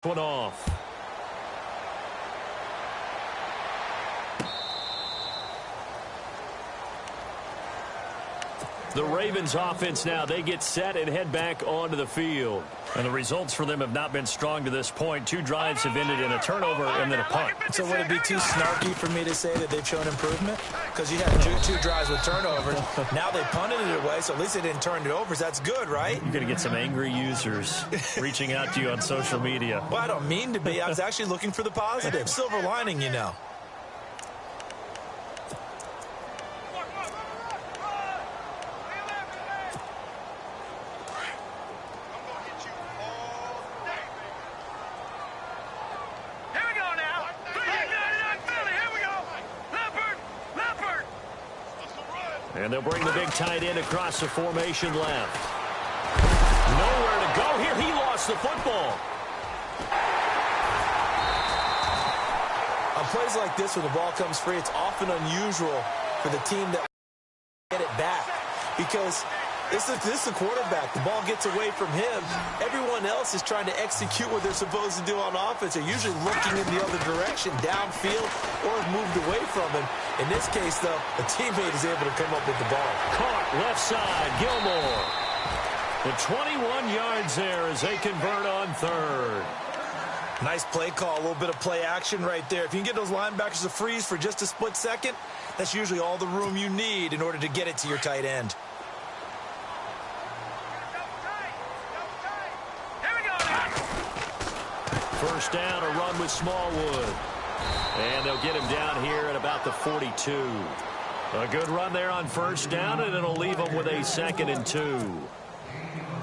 One off. The Ravens offense now, they get set and head back onto the field. And the results for them have not been strong to this point. 2 drives have ended in a turnover and then a punt. So would it be too snarky for me to say that they've shown improvement? Because you had two drives with turnovers. Now they punted it away, so at least they didn't turn it over. So that's good, right? You're going to get some angry users reaching out to you on social media. Well, I don't mean to be. I was actually looking for the positive. Silver lining, you know. And they'll bring the big tight end across the formation left. Nowhere to go here. He lost the football. On plays like this where the ball comes free, it's often unusual for the team that get it back. Because this is the quarterback. The ball gets away from him. Everyone else is trying to execute what they're supposed to do on offense. They're usually looking in the other direction, downfield, or have moved away from him. In this case, though, a teammate is able to come up with the ball. Caught left side, Gilmore. The 21 yards there as they convert on third. Nice play call, a little bit of play action right there. If you can get those linebackers to freeze for just a split second, that's usually all the room you need in order to get it to your tight end. First down, a run with Smallwood. And they'll get him down here at about the 42. A good run there on first down, and it'll leave them with a 2nd and 2.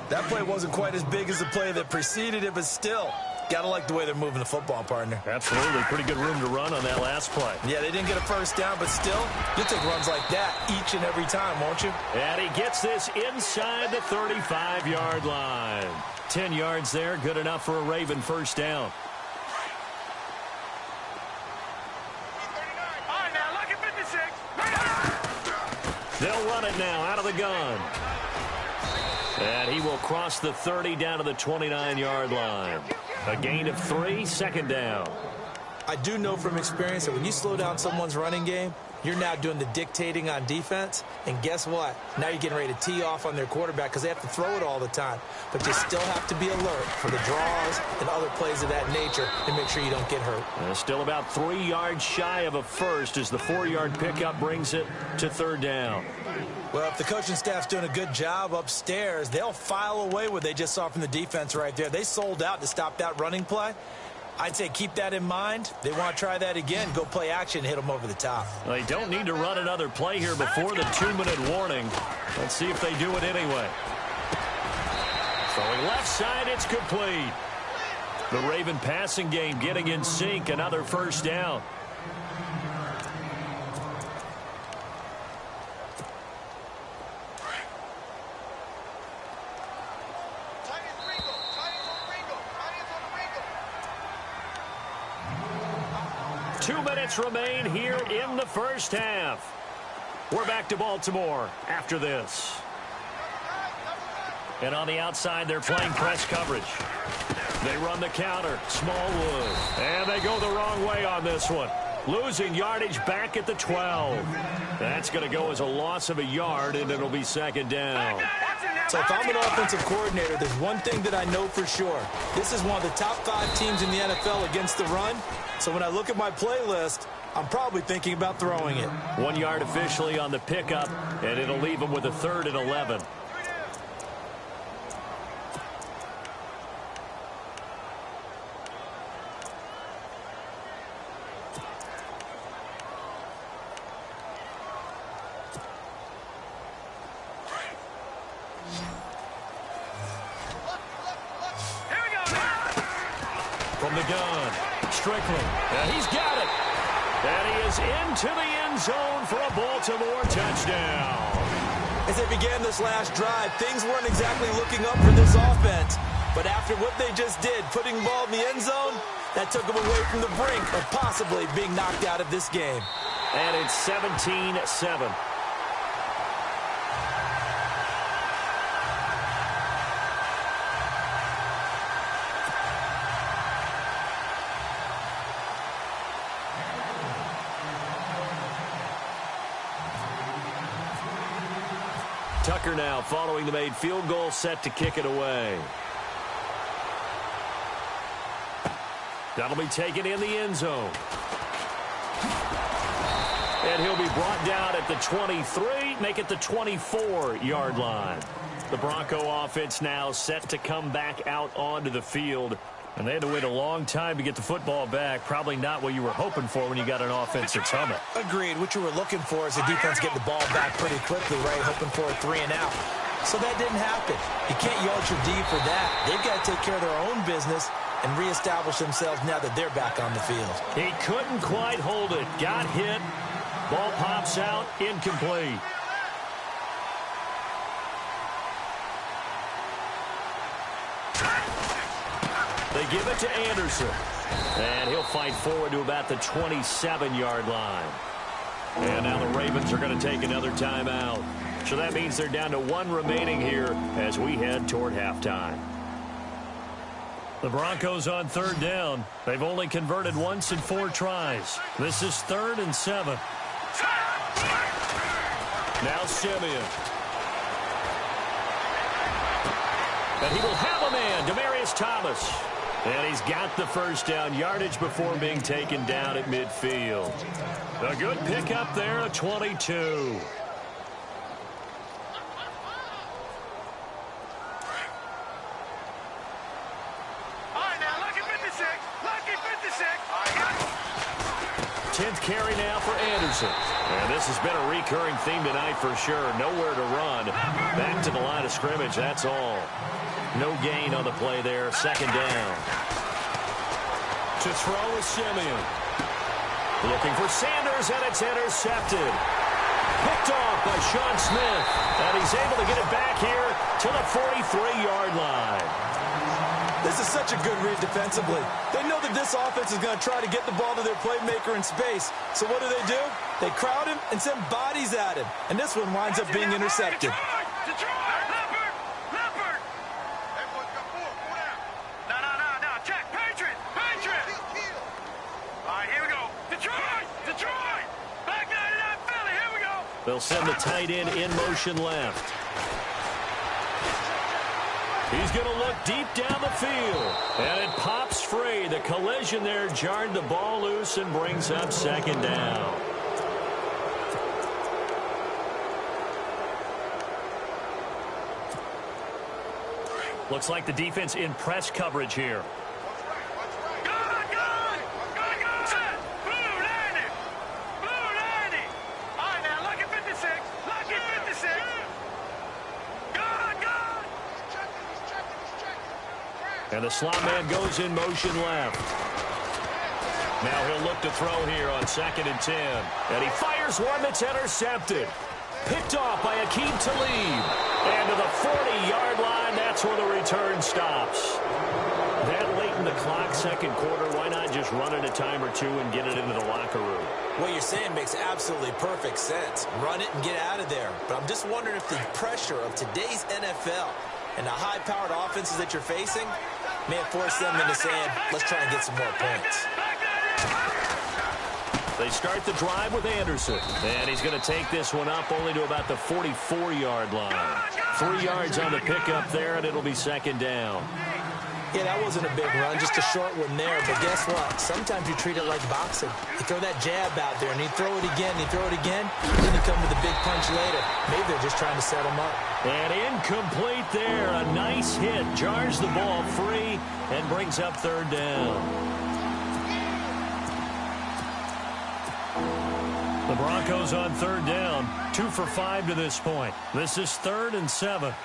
That play wasn't quite as big as the play that preceded it, but still, gotta like the way they're moving the football, partner. Absolutely. Pretty good room to run on that last play. Yeah, they didn't get a first down, but still, you'll take runs like that each and every time, won't you? And he gets this inside the 35-yard line. 10 yards there, good enough for a Raven first down. They'll run it now out of the gun. And he will cross the 30 down to the 29-yard line. A gain of 3, 2nd down. I do know from experience that when you slow down someone's running game, you're now doing the dictating on defense. And guess what? Now you're getting ready to tee off on their quarterback because they have to throw it all the time. But you still have to be alert for the draws and other plays of that nature and make sure you don't get hurt. Still about 3 yards shy of a first as the 4-yard pickup brings it to 3rd down. Well, if the coaching staff's doing a good job upstairs, they'll file away what they just saw from the defense right there. They sold out to stop that running play. I'd say keep that in mind. They want to try that again. Go play action, hit them over the top. They don't need to run another play here before the 2-minute warning. Let's see if they do it anyway. Throwing left side, it's complete. The Raven passing game getting in sync. Another first down. Remain here in the first half. We're back to Baltimore after this. And on the outside, they're playing press coverage. They run the counter. Smallwood. And they go the wrong way on this one. Losing yardage back at the 12. That's going to go as a loss of a yard, and it'll be 2nd down. So if I'm an offensive coordinator, there's one thing that I know for sure. This is one of the top 5 teams in the NFL against the run. So when I look at my playlist, I'm probably thinking about throwing it. 1 yard officially on the pickup, and it'll leave them with a 3rd and 11. From the gun, Strickland, and he's got it. And he is into the end zone for a Baltimore touchdown. As they began this last drive, things weren't exactly looking up for this offense. But after what they just did, putting the ball in the end zone, that took them away from the brink of possibly being knocked out of this game. And it's 17-7. Tucker now following the made field goal, set to kick it away. That'll be taken in the end zone. And he'll be brought down at the 23, make it the 24-yard line. The Bronco offense now set to come back out onto the field. And they had to wait a long time to get the football back. Probably not what you were hoping for when you got an offense that's humming. Agreed. What you were looking for is the defense getting the ball back pretty quickly, right? Hoping for a 3 and out. So that didn't happen. You can't yell at your D for that. They've got to take care of their own business and reestablish themselves now that they're back on the field. He couldn't quite hold it. Got hit. Ball pops out. Incomplete. They give it to Anderson. And he'll fight forward to about the 27-yard line. And now the Ravens are going to take another timeout. So that means they're down to 1 remaining here as we head toward halftime. The Broncos on 3rd down. They've only converted once in 4 tries. This is 3rd and 7. Now Simeon. And he will have a man, Demaryius Thomas. And he's got the first down yardage before being taken down at midfield. A good pickup there, a 22. Tenth carry now for Anderson. And this has been a recurring theme tonight for sure. Nowhere to run. Back to the line of scrimmage, that's all. No gain on the play there. 2nd down. To throw is Simeon. Looking for Sanders, and it's intercepted. Picked off by Sean Smith. And he's able to get it back here to the 43-yard line. This is such a good read defensively. They know that this offense is going to try to get the ball to their playmaker in space. So what do? They crowd him and send bodies at him. And this one winds up being intercepted. They'll send the tight end in motion left. He's going to look deep down the field. And it pops free. The collision there jarred the ball loose and brings up 2nd down. Looks like the defense in press coverage here. And the slot man goes in motion left. Now he'll look to throw here on 2nd and 10. And he fires one that's intercepted. Picked off by Akeem Talib. And to the 40-yard line, that's where the return stops. That late in the clock, 2nd quarter, why not just run it a time or two and get it into the locker room? What you're saying makes absolutely perfect sense. Run it and get out of there. But I'm just wondering if the pressure of today's NFL and the high-powered offenses that you're facing may have forced them into saying, let's try and get some more points. They start the drive with Anderson. And he's going to take this one up only to about the 44-yard line. 3 yards on the pickup there, and it'll be 2nd down. Yeah, that wasn't a big run, just a short one there. But guess what? Sometimes you treat it like boxing. You throw that jab out there, and you throw it again, and you throw it again, and then you come with a big punch later. Maybe they're just trying to set them up. And incomplete there. A nice hit. Jars the ball free and brings up 3rd down. The Broncos on 3rd down. 2 for 5 to this point. This is 3rd and 7.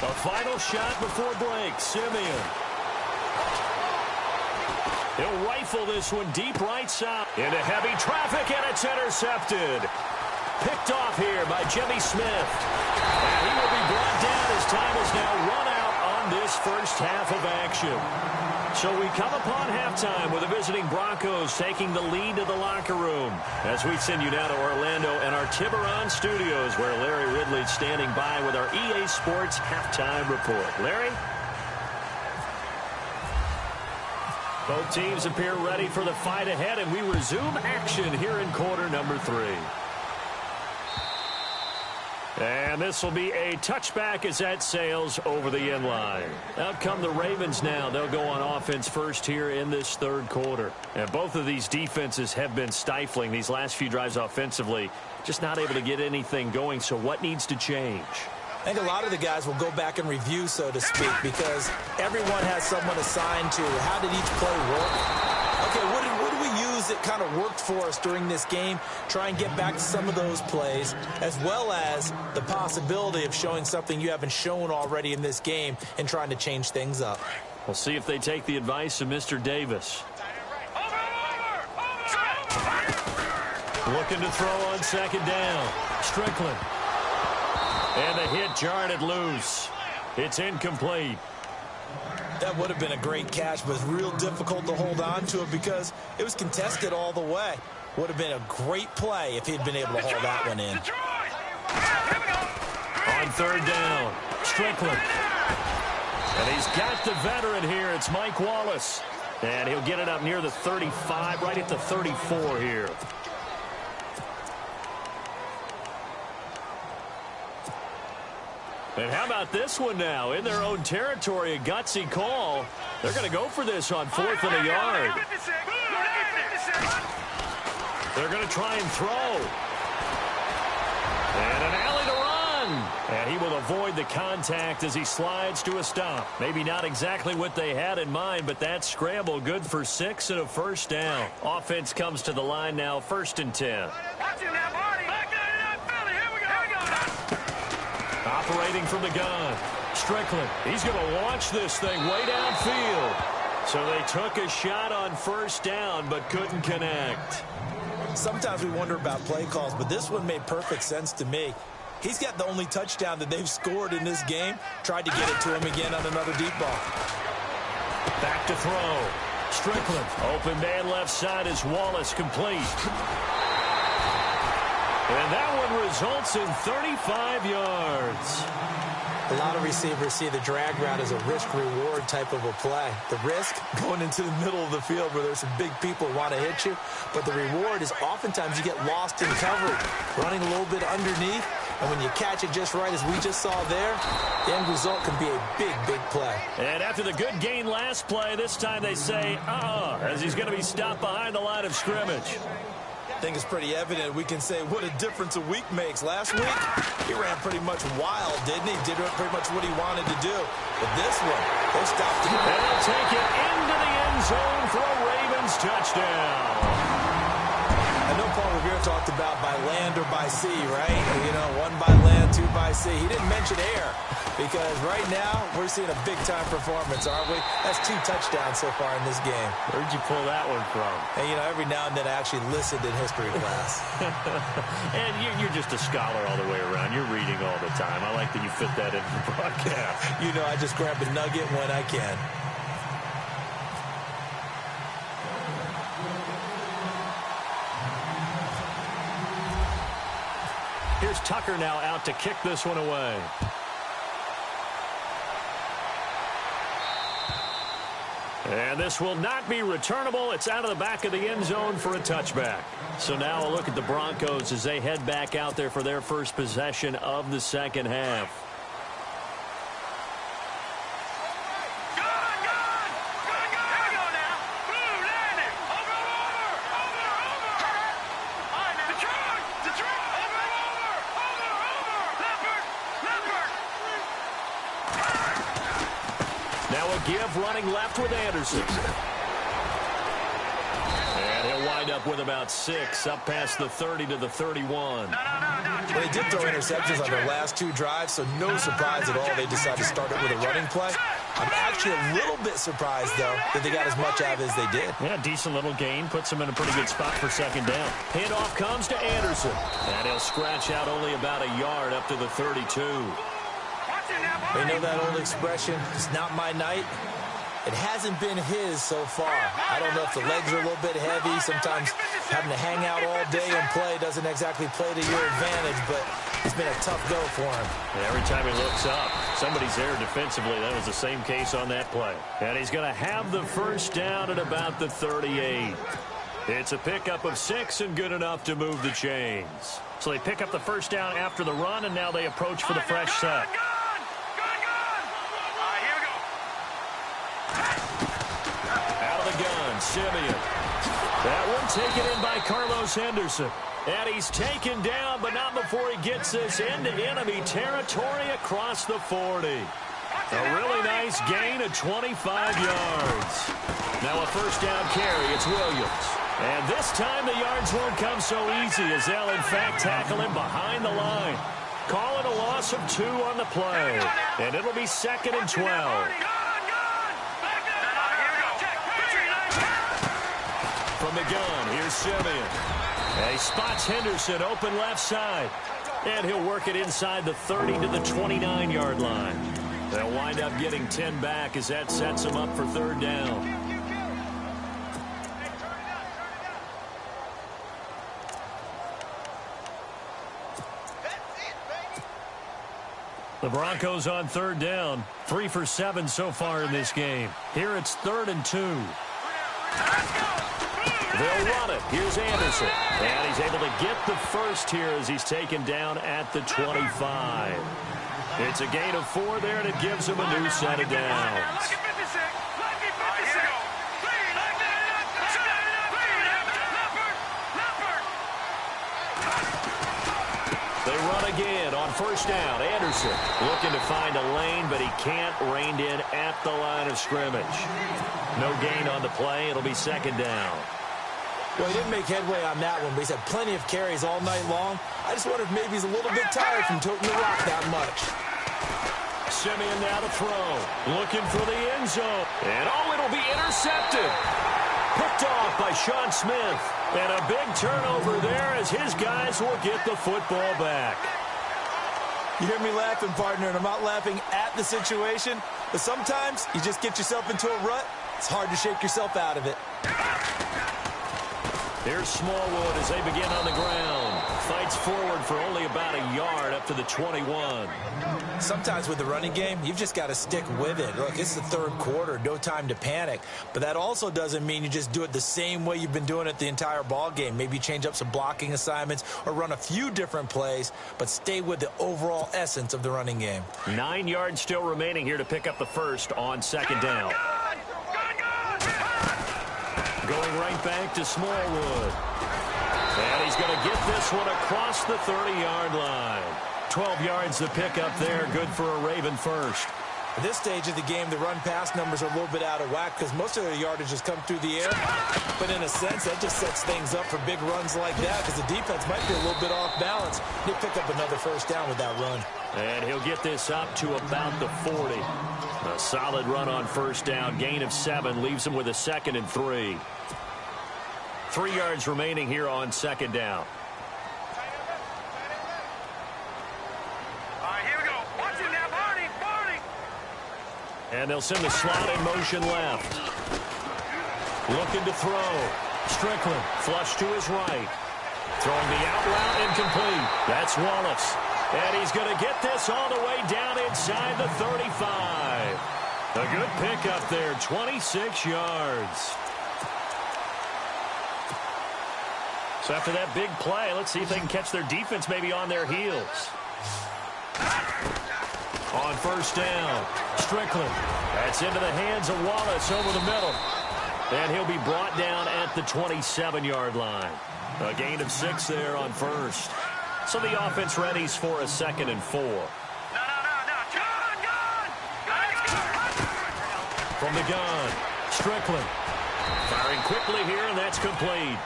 A final shot before break. Simeon. He'll rifle this one deep right side. Into heavy traffic, and it's intercepted. Picked off here by Jimmy Smith. And he will be brought down as time is now run out on this first half of action. 2 So we come upon halftime with the visiting Broncos taking the lead to the locker room. As we send you now to Orlando and our Tiburon studios, where Larry Ridley's standing by with our EA Sports halftime report. Larry? Both teams appear ready for the fight ahead, and we resume action here in quarter number 3. And this will be a touchback as that sails over the end line. Out come the Ravens now. They'll go on offense first here in this third quarter. And both of these defenses have been stifling these last few drives offensively. Just not able to get anything going. So what needs to change? I think a lot of the guys will go back and review, so to speak, because everyone has someone assigned to how did each play work. Okay, what do we use that kind of worked for us during this game? Try and get back to some of those plays, as well as the possibility of showing something you haven't shown already in this game and trying to change things up. We'll see if they take the advice of Mr. Davis. Looking to throw on second down. Strickland. And the hit jarred it loose. It's incomplete. That would have been a great catch, but it's real difficult to hold on to it because it was contested all the way. Would have been a great play if he'd been able to hold that one in. On third down, Strickland. And he's got the veteran here. It's Mike Wallace. And he'll get it up near the 35, right at the 34 here. And how about this one now? In their own territory, a gutsy call. They're going to go for this on 4th and a yard. They're going to try and throw. And an alley to run. And he will avoid the contact as he slides to a stop. Maybe not exactly what they had in mind, but that scramble good for 6 and a first down. Offense comes to the line now, 1st and 10. Operating from the gun. Strickland. He's going to launch this thing way downfield. So they took a shot on first down but couldn't connect. Sometimes we wonder about play calls, but this one made perfect sense to me. He's got the only touchdown that they've scored in this game. Tried to get it to him again on another deep ball. Back to throw. Strickland. Open man left side is Wallace, complete. And that one results in 35 yards. A lot of receivers see the drag route as a risk-reward type of a play. The risk, going into the middle of the field where there's some big people who want to hit you. But the reward is oftentimes you get lost in coverage, running a little bit underneath. And when you catch it just right, as we just saw there, the end result can be a big, big play. And after the good gain last play, this time they say, as he's going to be stopped behind the line of scrimmage. I think it's pretty evident. We can say what a difference a week makes. Last week, he ran pretty much wild, didn't he? Did pretty much what he wanted to do. But this one, they stopped him. And they'll take it into the end zone for a Ravens touchdown. I know Paul Revere talked about by land or by sea, right? You know, 1 by land, 2 by sea. He didn't mention air because right now we're seeing a big-time performance, aren't we? That's 2 touchdowns so far in this game. Where'd you pull that one from? And, you know, every now and then I actually listened in history class. And you're just a scholar all the way around. You're reading all the time. I like that you fit that into the broadcast. You know, I just grab a nugget when I can. Here's Tucker now out to kick this one away. And this will not be returnable. It's out of the back of the end zone for a touchback. So now a look at the Broncos as they head back out there for their first possession of the second half. Give running left with Anderson. And he'll wind up with about 6 up past the 30 to the 31. Well, they did throw interceptions on their last 2 drives, so no surprise at all they decided to start it with a running play. I'm actually a little bit surprised, though, that they got as much out of it as they did. Yeah, decent little gain. Puts them in a pretty good spot for second down. Handoff comes to Anderson. And he'll scratch out only about a yard up to the 32. You know that old expression, it's not my night? It hasn't been his so far. I don't know if the legs are a little bit heavy. Sometimes having to hang out all day and play doesn't exactly play to your advantage, but it's been a tough go for him. And every time he looks up, somebody's there defensively. That was the same case on that play. And he's going to have the first down at about the 38. It's a pickup of 6 and good enough to move the chains. So they pick up the first down after the run, and now they approach for the fresh set. Out of the gun, Simeon. That one taken in by Carlos Henderson. And he's taken down, but not before he gets this into enemy territory across the 40. A really nice gain of 25 yards. Now a first down carry. It's Williams. And this time the yards won't come so easy as they'll, in fact, tackle him behind the line. Call it a loss of 2 on the play. And it'll be 2nd and 12. From the gun, here's Simeon. And he spots Henderson open left side. And he'll work it inside the 30 to the 29-yard line. They'll wind up getting 10 back as that sets them up for 3rd down. The Broncos on 3rd down. 3 for 7 so far in this game. Here it's 3rd and 2. They'll run it. Here's Anderson. And he's able to get the first here as he's taken down at the 25. It's a gain of 4 there, and it gives him a new set of downs. They run again on first down. Anderson looking to find a lane, but he can't rein in at the line of scrimmage. No gain on the play. It'll be 2nd down. Well, he didn't make headway on that one, but he's had plenty of carries all night long. I just wonder if maybe he's a little bit tired from toting the rock that much. Simeon now to throw. Looking for the end zone. And, it'll be intercepted. Picked off by Sean Smith. And a big turnover there as his guys will get the football back. You hear me laughing, partner, and I'm not laughing at the situation, but sometimes you just get yourself into a rut. It's hard to shake yourself out of it. Here's Smallwood as they begin on the ground. Fights forward for only about a yard up to the 21. Sometimes with the running game, you've just got to stick with it. Look, it's the 3rd quarter, no time to panic. But that also doesn't mean you just do it the same way you've been doing it the entire ball game. Maybe change up some blocking assignments or run a few different plays, but stay with the overall essence of the running game. 9 yards still remaining here to pick up the first on 2nd down. Going right back to Smallwood. And he's going to get this one across the 30-yard line. 12 yards to pick up there. Good for a Raven first. At this stage of the game, the run-pass numbers are a little bit out of whack because most of their yardage has come through the air. But in a sense, that just sets things up for big runs like that because the defense might be a little bit off balance. He'll pick up another first down with that run. And he'll get this up to about the 40. A solid run on first down. Gain of 7 leaves him with a 2nd and 3. 3 yards remaining here on 2nd down. And they'll send the slot in motion left. Looking to throw. Strickland flush to his right. Throwing the out route incomplete. That's Wallace. And he's going to get this all the way down inside the 35. A good pickup there, 26 yards. So after that big play, let's see if they can catch their defense maybe on their heels. On first down, Strickland. That's into the hands of Wallace over the middle. And he'll be brought down at the 27-yard line. A gain of 6 there on first. So the offense readies for a 2nd and 4. From the gun, Strickland. Firing quickly here, and that's complete.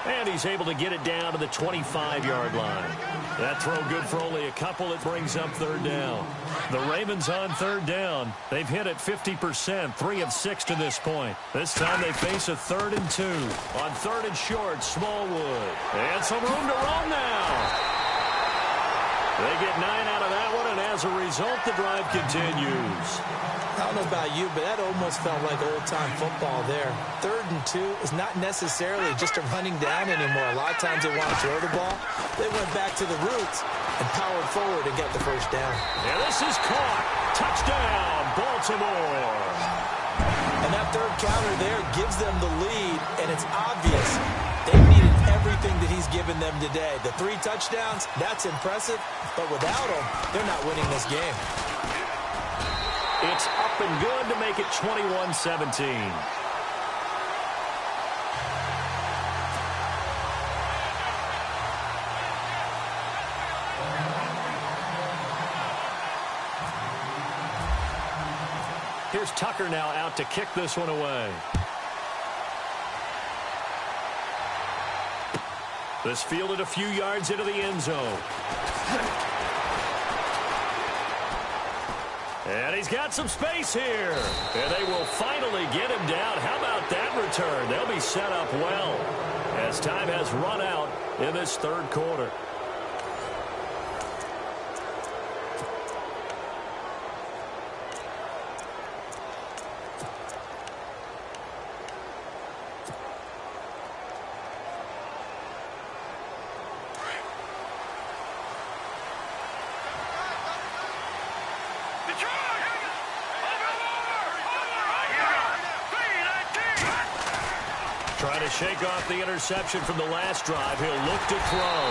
And he's able to get it down to the 25-yard line. That throw good for only a couple. It brings up 3rd down. The Ravens on 3rd down. They've hit it 50%, 3 of 6 to this point. This time they face a 3rd and 2. On 3rd and short, Smallwood. And some room to run now. They get 9 out of that one, and as a result, the drive continues. I don't know about you, but that almost felt like old-time football there. 3rd and 2 is not necessarily just a running down anymore. A lot of times they want to throw the ball. They went back to the roots and powered forward and got the first down. And this is caught. Touchdown, Baltimore. And that third counter there gives them the lead, and it's obvious they needed everything that he's given them today. The 3 touchdowns, that's impressive, but without him, they're not winning this game. It's up and good to make it 21-17. Here's Tucker now out to kick this one away. This fielded a few yards into the end zone. And he's got some space here. And they will finally get him down. How about that return? They'll be set up well as time has run out in this third quarter. Trying to shake off the interception from the last drive. He'll look to throw.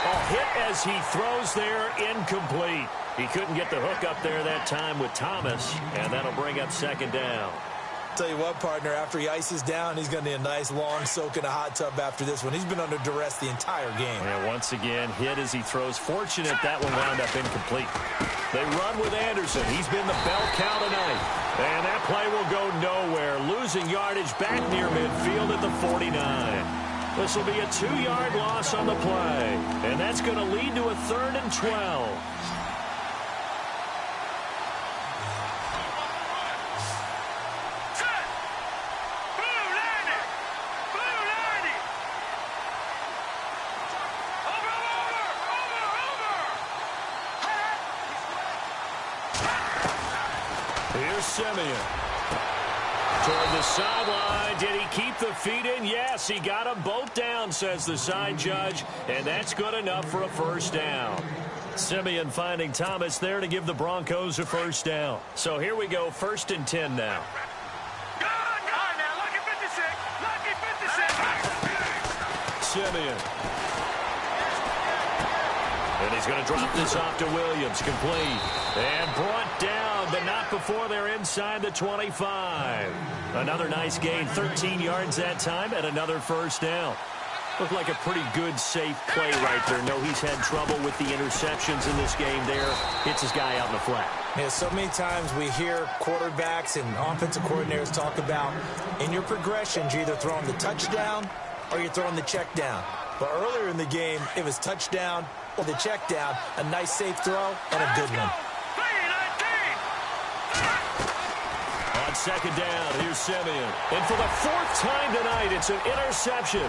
A hit as he throws there, incomplete. He couldn't get the hook up there that time with Thomas, and that'll bring up 2nd down. Tell you what, partner, after he ices down, he's going to need a nice long soak in a hot tub after this one. He's been under duress the entire game. And once again, hit as he throws. Fortunate that one wound up incomplete. They run with Anderson. He's been the bell cow tonight. And that play will go nowhere. Losing yardage back near midfield at the 49. This will be a 2-yard loss on the play. And that's going to lead to a 3rd and 12. Simeon. Toward the sideline. Did he keep the feet in? Yes, he got them both down, says the side judge. And that's good enough for a 1st down. Simeon finding Thomas there to give the Broncos a 1st down. So here we go, 1st and 10 now. Simeon. And he's going to drop this off to Williams. Complete. And brought down, but not before they're inside the 25. Another nice gain. 13 yards that time and another 1st down. Looked like a pretty good, safe play right there. No, he's had trouble with the interceptions in this game there. Hits his guy out in the flat. Yeah, so many times we hear quarterbacks and offensive coordinators talk about in your progressions, you're either throwing the touchdown or you're throwing the check down. But earlier in the game, it was touchdown or the check down, a nice safe throw, and a good one. On 2nd down, here's Simeon. And for the 4th time tonight, it's an interception.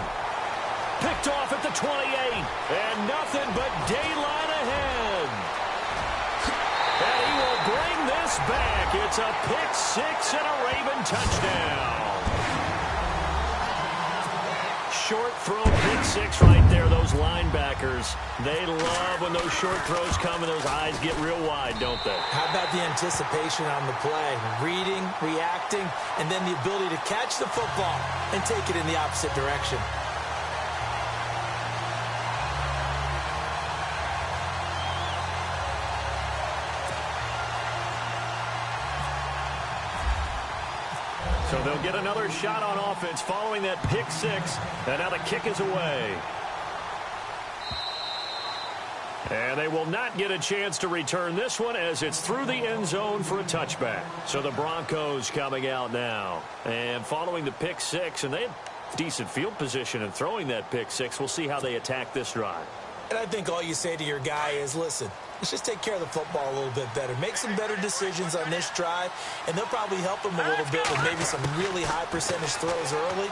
Picked off at the 28, and nothing but daylight ahead. And he will bring this back. It's a pick 6 and a Raven touchdown. Short throw, pick 6 right there. Those linebackers, they love when those short throws come and those eyes get real wide, don't they? How about the anticipation on the play? Reading, reacting, and then the ability to catch the football and take it in the opposite direction. So they'll get another shot on offense following that pick 6. And now the kick is away. And they will not get a chance to return this one as it's through the end zone for a touchback. So the Broncos coming out now. And following the pick 6, and they had decent field position in throwing that pick 6. We'll see how they attack this drive. And I think all you say to your guy is, listen, let's just take care of the football a little bit better. Make some better decisions on this drive, and they'll probably help him a little bit with maybe some really high percentage throws early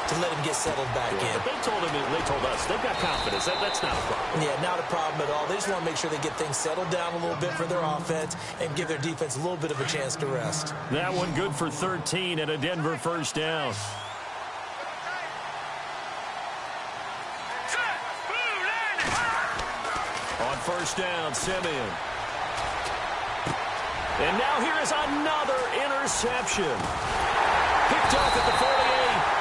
to let him get settled back in. But they told us they've got confidence. That's not a problem. Yeah, not a problem at all. They just want to make sure they get things settled down a little bit for their offense and give their defense a little bit of a chance to rest. That one good for 13 and a Denver first down. On first down, Simeon. And now here is another interception. Picked off at the 48,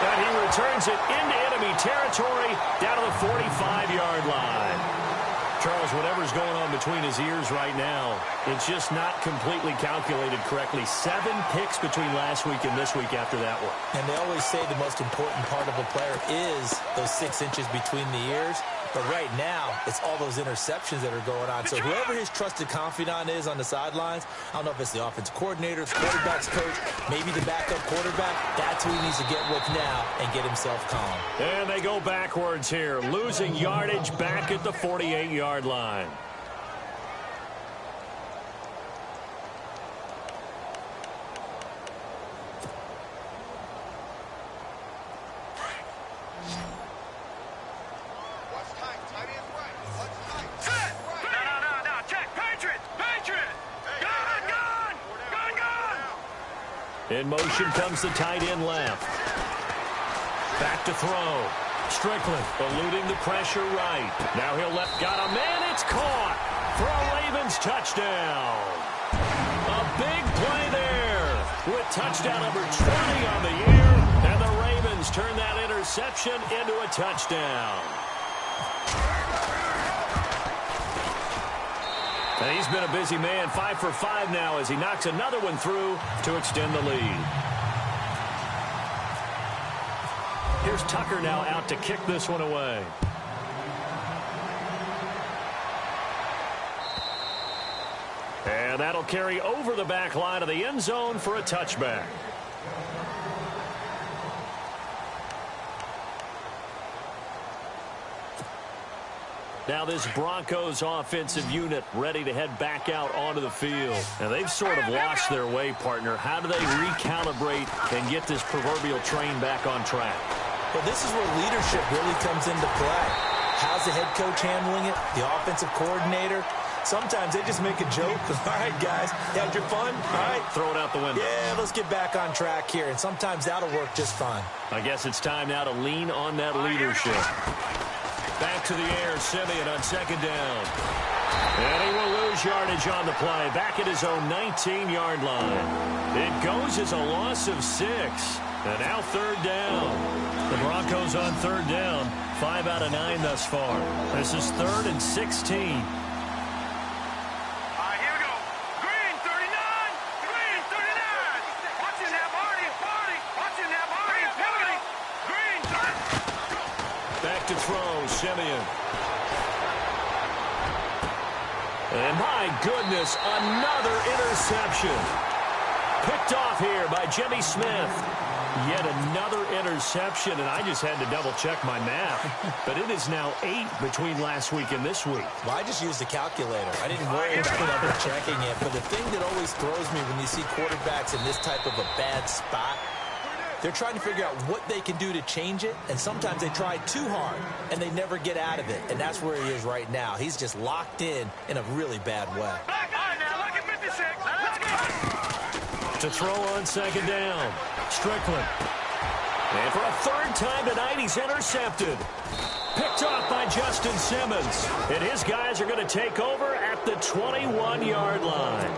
and he returns it into enemy territory down to the 45-yard line. Charles, whatever's going on between his ears right now, it's just not completely calculated correctly. 7 picks between last week and this week after that one. And they always say the most important part of a player is those 6 inches between the ears. But right now, it's all those interceptions that are going on. So whoever his trusted confidant is on the sidelines, I don't know if it's the offensive coordinator, the quarterback's coach, maybe the backup quarterback, that's who he needs to get with now and get himself calm. And they go backwards here, losing yardage back at the 48-yard line. In motion comes the tight end left. Back to throw. Strickland eluding the pressure right. Now he'll left. Got a man. It's caught for a Ravens touchdown. A big play there with touchdown number 20 on the year. And the Ravens turn that interception into a touchdown. And he's been a busy man, 5 for 5 now as he knocks another one through to extend the lead. Here's Tucker now out to kick this one away. And that'll carry over the back line of the end zone for a touchback. Now this Broncos offensive unit ready to head back out onto the field. And they've sort of lost their way, partner. How do they recalibrate and get this proverbial train back on track? Well, this is where leadership really comes into play. How's the head coach handling it? The offensive coordinator? Sometimes they just make a joke. All right, guys, you had your fun? All right. Throw it out the window. Yeah, let's get back on track here. And sometimes that'll work just fine. I guess it's time now to lean on that leadership. Back to the air, Simeon on second down. And he will lose yardage on the play. Back at his own 19-yard line. It goes as a loss of 6. And now third down. The Broncos on third down. 5 out of 9 thus far. This is 3rd and 16. To throw, Simeon. And my goodness, another interception. Picked off here by Jimmy Smith. Yet another interception, and I just had to double-check my math. But it is now 8 between last week and this week. Well, I just used the calculator. I didn't worry about double-checking it. But the thing that always throws me when you see quarterbacks in this type of a bad spot, they're trying to figure out what they can do to change it, and sometimes they try too hard, and they never get out of it. And that's where he is right now. He's just locked in a really bad way. To throw on second down, Strickland. And for a third time tonight, he's intercepted. Picked off by Justin Simmons. And his guys are going to take over at the 21-yard line.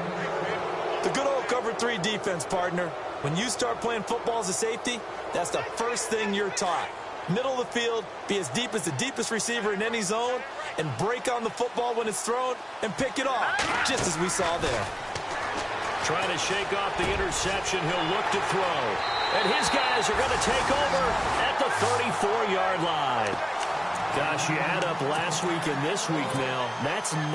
The good old cover 3 defense, partner. When you start playing football as a safety, that's the first thing you're taught. Middle of the field, be as deep as the deepest receiver in any zone, and break on the football when it's thrown and pick it off, just as we saw there. Trying to shake off the interception, he'll look to throw. And his guys are going to take over at the 34-yard line. Gosh, you add up last week and this week now, that's 9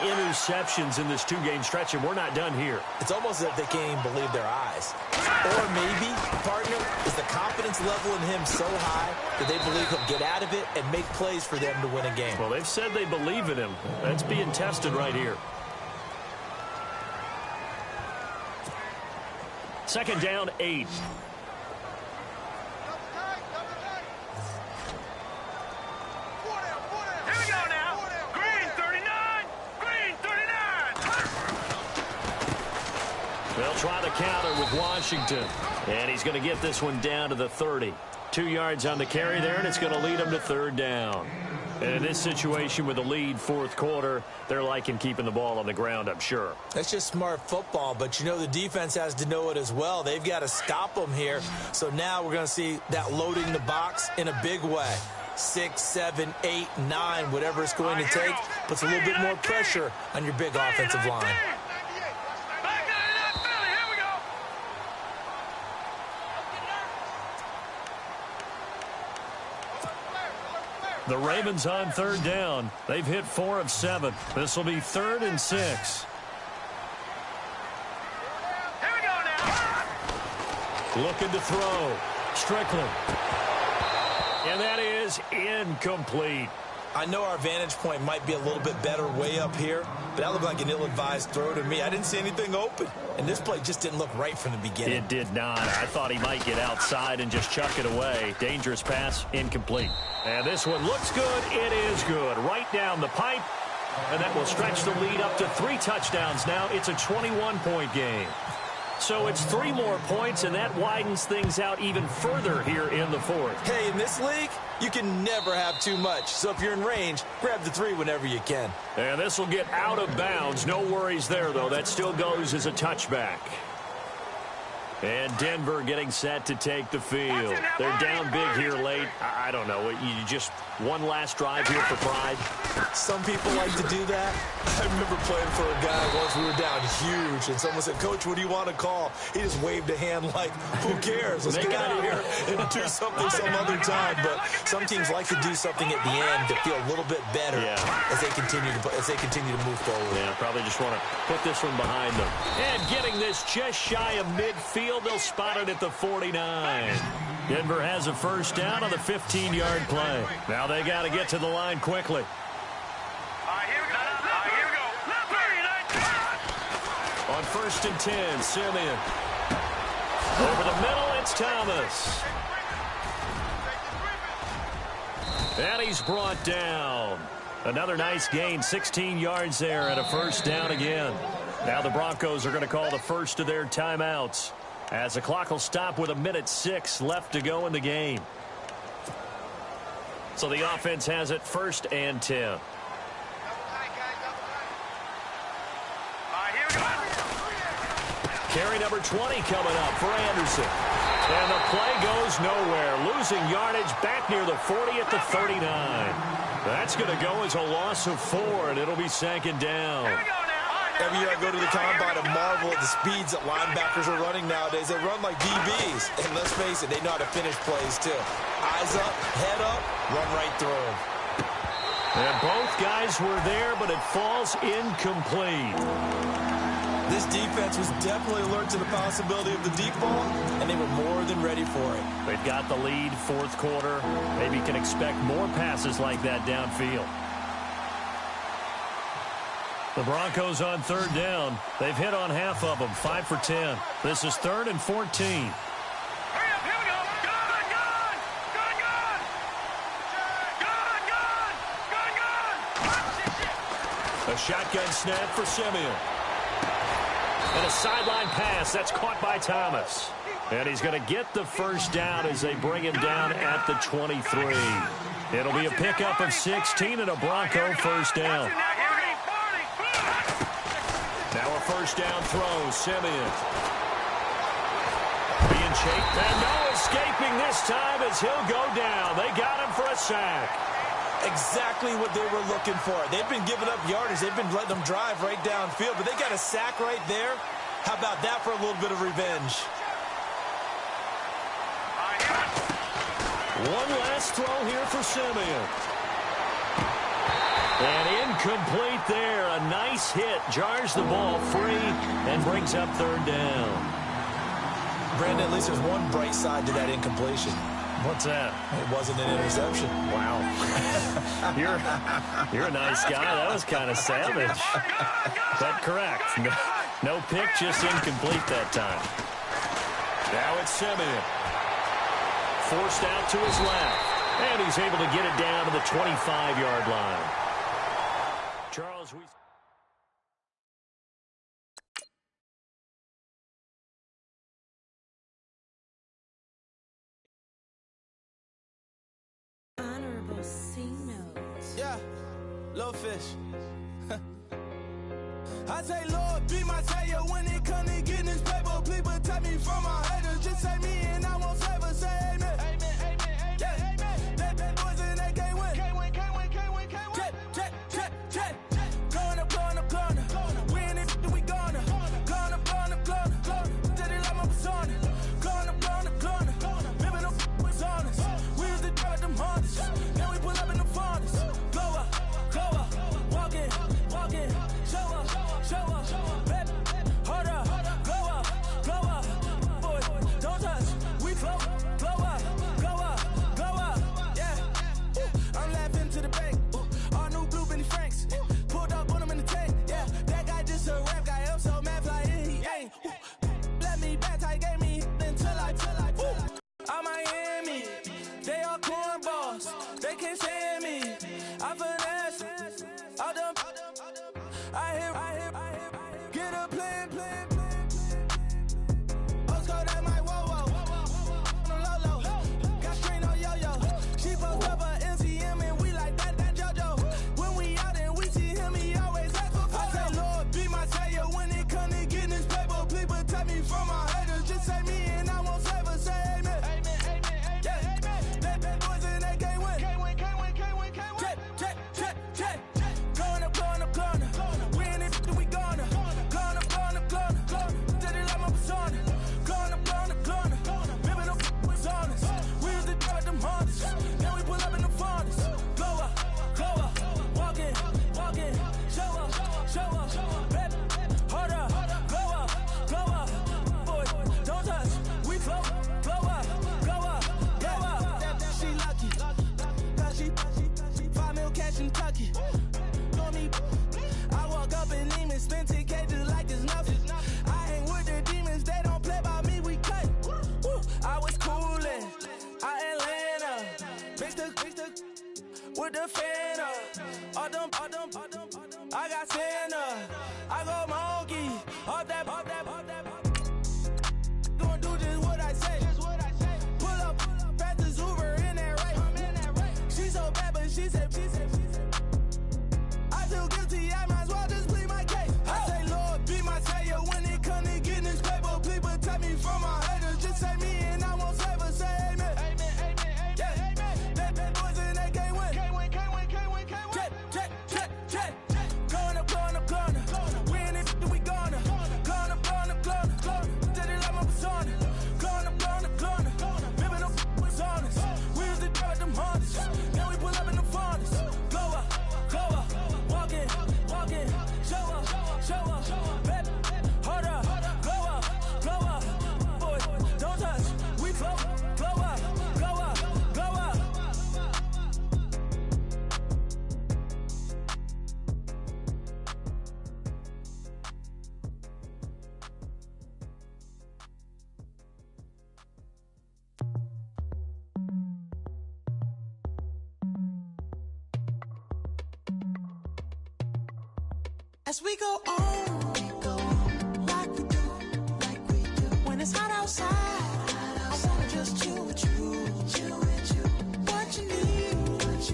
interceptions in this 2-game stretch, and we're not done here. It's almost as if they can't even believe their eyes. Or maybe, partner, is the confidence confidence level in him so high that they believe he'll get out of it and make plays for them to win a game. Well, they've said they believe in him. That's being tested right here. Second down, 8. They'll try the counter with Washington. And he's going to get this one down to the 30. 2 yards on the carry there, and it's going to lead him to third down. And in this situation with the lead fourth quarter, they're liking keeping the ball on the ground, I'm sure. That's just smart football, but you know the defense has to know it as well. They've got to stop them here. So now we're going to see that loading the box in a big way. 6, 7, 8, 9, whatever it's going to take, puts a little bit more pressure on your big offensive line. The Ravens on third down. They've hit 4 of 7. This will be 3rd and 6. Here we go now. Looking to throw. Strickland. And that is incomplete. I know our vantage point might be a little bit better way up here, but that looked like an ill-advised throw to me. I didn't see anything open, and this play just didn't look right from the beginning. It did not. I thought he might get outside and just chuck it away. Dangerous pass, incomplete. And this one looks good. It is good. Right down the pipe, and that will stretch the lead up to 3 touchdowns now. It's a 21-point game. So it's 3 more points, and that widens things out even further here in the fourth. Hey, in this league, you can never have too much. So if you're in range, grab the 3 whenever you can. And this will get out of bounds. No worries there, though. That still goes as a touchback. And Denver getting set to take the field. They're down big here late. I don't know. You just one last drive here for pride? Some people like to do that. I remember playing for a guy once. We were down huge, and someone said, "Coach, what do you want to call?" He just waved a hand like, "Who cares? Let's get out of here and do something some other time." But some teams like to do something at the end to feel a little bit better as they continue to move forward. Yeah, probably just want to put this one behind them. And getting this just shy of midfield, they'll spot it at the 49. Denver has a first down on the 15-yard play. Now they got to get to the line quickly. On 1st and 10, Simeon. Over the middle, it's Thomas. And he's brought down. Another nice gain, 16 yards there, and a first down again. Now the Broncos are going to call the first of their timeouts, as the clock will stop with 1:06 left to go in the game. So the offense has it 1st and 10. Carry number 20 coming up for Anderson. And the play goes nowhere. Losing yardage back near the 40 at the 39. That's going to go as a loss of 4, and it'll be 2nd down. Every year I go to the combine and marvel at the speeds that linebackers are running nowadays. They run like DBs. And let's face it, they know how to finish plays too. Eyes up, head up, run right through them. And both guys were there, but it falls incomplete. This defense was definitely alert to the possibility of the deep ball, and they were more than ready for it. They've got the lead, fourth quarter. Maybe can expect more passes like that downfield. The Broncos on 3rd down. They've hit on half of them, 5 for 10. This is 3rd and 14. A shotgun snap for Simeon. And a sideline pass. That's caught by Thomas. And he's going to get the first down as they bring him down at the 23. It'll be a pickup of 16 and a Bronco first down. Now a first down throw. Simeon. Being chased. And no escaping this time as he'll go down. They got him for a sack. Exactly what they were looking for. They've been giving up yardage. They've been letting them drive right downfield, but they got a sack right there. How about that for a little bit of revenge? One last throw here for Simeon. And incomplete there. A nice hit. Jars the ball free and brings up 3rd down. Brandon, at least there's one bright side to that incompletion. What's that? It wasn't an interception. Wow. You're a nice guy. That was kind of savage. But correct. No pick, just incomplete that time. Now it's Simeon. Forced out to his left. And he's able to get it down to the 25-yard line. Charles, we... Yeah, little fish. I say, Lord, be my savior when it comes to getting this paper. Please protect me from my haters. Just say me and I won't save us. Say amen. Amen, amen, amen. Yeah, amen. That bad boys and they can't win. Can't win, can't win, can't win, can't win. Check. Going up. We in it, we gonna. Going up. Did it like my persona. Going up. Remember them was honest. We used to drive them Hondas. Now we pull up in the Fondas. Glow up. Walking. Show up. Baby, hold up. Glow up. Boy, don't touch. We float. Glow up. Yeah. I'm laughing to the bank. All new blue Benny Franks. Pulled up on him in the tank. Yeah, that guy just a rap guy. I'm so mad fly in, he ain't. Let me back, tight gave me until I. I'm Miami. They all cornballs. They can't stand me. I finesse. All them. I hear. Get a plan. Postcode at my whoa. Low. Got strain on yo-yo. She post up a MCM and we like that JoJo. When we out and we see him, he always ask for photo. I say, Lord, be my savior when it comes to getting this paper. Please protect me from my haters. Just say me and I won't save us. Say amen. Amen. Yeah, amen. That bad boys and they can't win. Can't win. Check. Going up. We in it, we gonna. Going up. Did it like my persona. Going up. Remember them was honest. We used to drive them Hondas. Now we pull up in the Fondas. Glow up. Walking. Show up. Baby, hold up. Glow up. Boy, don't touch. We float. Glow up. She lucky. Cause she 5 mil cash in Tucky. Call me. I walk up in Neiman, spend 10K just like it's nothing. I hang with the demons, they don't play by me, we cut. I was coolin', Atlanta. Mixed with the fan up. All them. I got Santa. I go monkey. Off that. Gonna do just what I say. Pull up, pass the Uber in that right. She so bad, but she said. I feel guilty, I might as well just plead my case. I say, Lord, be my savior when it comes to getting this paper. Please protect me from my haters. Just say me and I won't save us. Say amen. Amen. Yeah, amen. That bad boys and they can't win. Can't win. Check. Going up. We in it, we gonna. Going up. Did it like my persona. Going up. Remember them was honest. We used to drive them Hondas. Now we pull up in the Fondas. Glow up. Walking. Show up. Baby, hold up. Glow up. Boy, don't touch. We float. Glow up. As we go on, like we do. When it's hot outside, I wanna just chill with you. What you need, to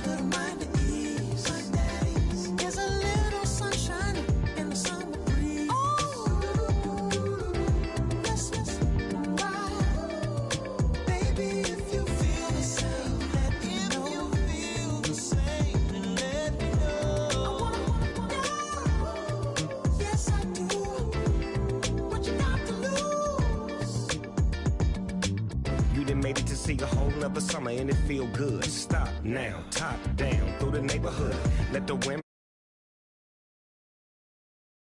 put your mind at ease. There's a little sunshine in the summer breeze. Yes, right. Baby, if you feel the same, let me know. Yes, I do. What you got to lose? You done made it to see a whole nother summer and it feel good. Stop now, top down through the neighborhood. Let the women